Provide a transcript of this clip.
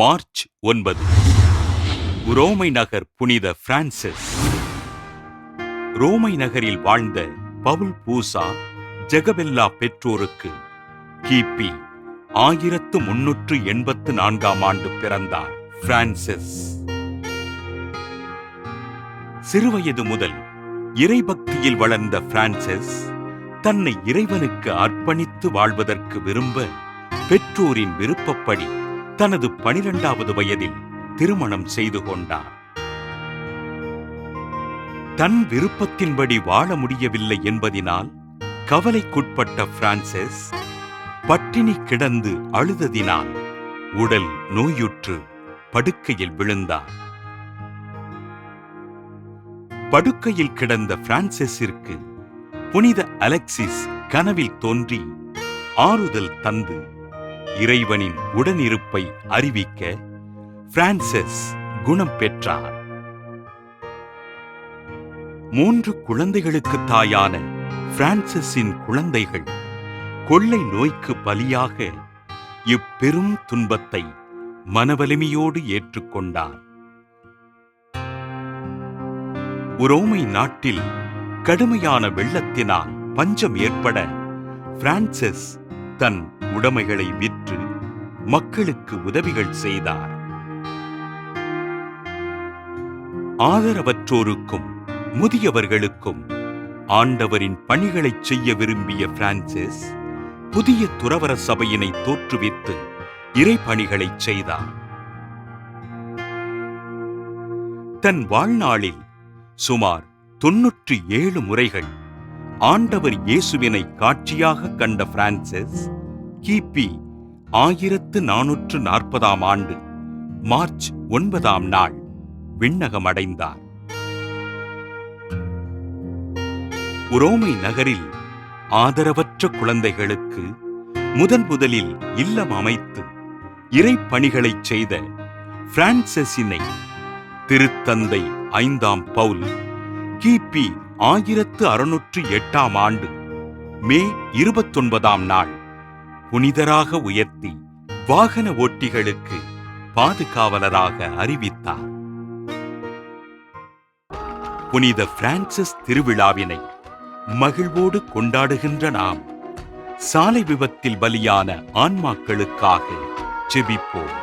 March 9. உரோமை நகர் புனித Francis. ரோமை நகரில் வாழ்ந்த பவுல் பூசா ஜெகபெல்லா பெற்றோருக்கு கிபி 1384 பிறந்தார் பிரான்சிஸ். சிறுவயது முதல் இறைபக்தியில் வளர்ந்த பிரான்சிஸ் தன்னை இறைவனுக்கு அர்ப்பணித்து வாழ்வதற்கு விரும்ப பெற்றோரின் விருப்பப்படி தனது 12வது வயதில் திருமணம் செய்து கொண்டார். தன் விருப்பத்தின்படி வாழ முடியவில்லை என்பதினால் கவலைக்குட்பட்ட பிரான்சிஸ் பட்டினி கிடந்து அழுததினால் உடல் நோயுற்று படுக்கையில் விழுந்தார். படுக்கையில் கிடந்த பிரான்சிஸிற்கு புனித அலெக்சிஸ் கனவில் தோன்றி ஆறுதல் தந்து இறைவனின் உடனிருப்பை அறிவிக்க பிரான்சிஸ் குணம் பெற்றார். 3 குழந்தைகளுக்கு தாயான பிரான்சிஸின் குழந்தைகள் கொள்ளை நோய்க்கு பலியாக இப்பெரும் துன்பத்தை மனவலிமையோடு ஏற்றுக்கொண்டார். உரோமை நாட்டில் கடுமையான வெள்ளத்தினால் பஞ்சம் ஏற்பட பிரான்சிஸ் தன் உடைமைகளை விற்று மக்களுக்கு உதவிகள் செய்தார். ஆதரவற்றோருக்கும் முதியவர்களுக்கும் ஆண்டவரின் பணிகளைச் செய்ய விரும்பிய பிரான்சிஸ் புதிய துறவற சபையினை தோற்றுவித்து இறைப்பணிகளைச் செய்தார். தன் வாழ்நாளில் சுமார் 97 முறைகள் ஆண்டவர் இயேசுவினை காட்சியாக கண்ட பிரான்சிஸ் கிபி 1440 மார்ச் 9 விண்ணகமடைந்தார். உரோமை நகரில் ஆதரவற்ற குழந்தைகளுக்கு முதலில் இல்லம் அமைத்து இறைப்பணிகளைச் செய்த பிரான்சிஸினை திருத்தந்தை 5ஆம் பவுல் கிபி 1608 மே 29 புனிதராக உயர்த்தி வாகன ஓட்டிகளுக்கு பாதுகாவலராக அறிவித்தார். புனித பிரான்சிஸ் திருவிழாவினை மகிழ்வோடு கொண்டாடுகின்ற நாம் சாலை விபத்தில் பலியான ஆன்மாக்களுக்காக ஜெபிப்போம்.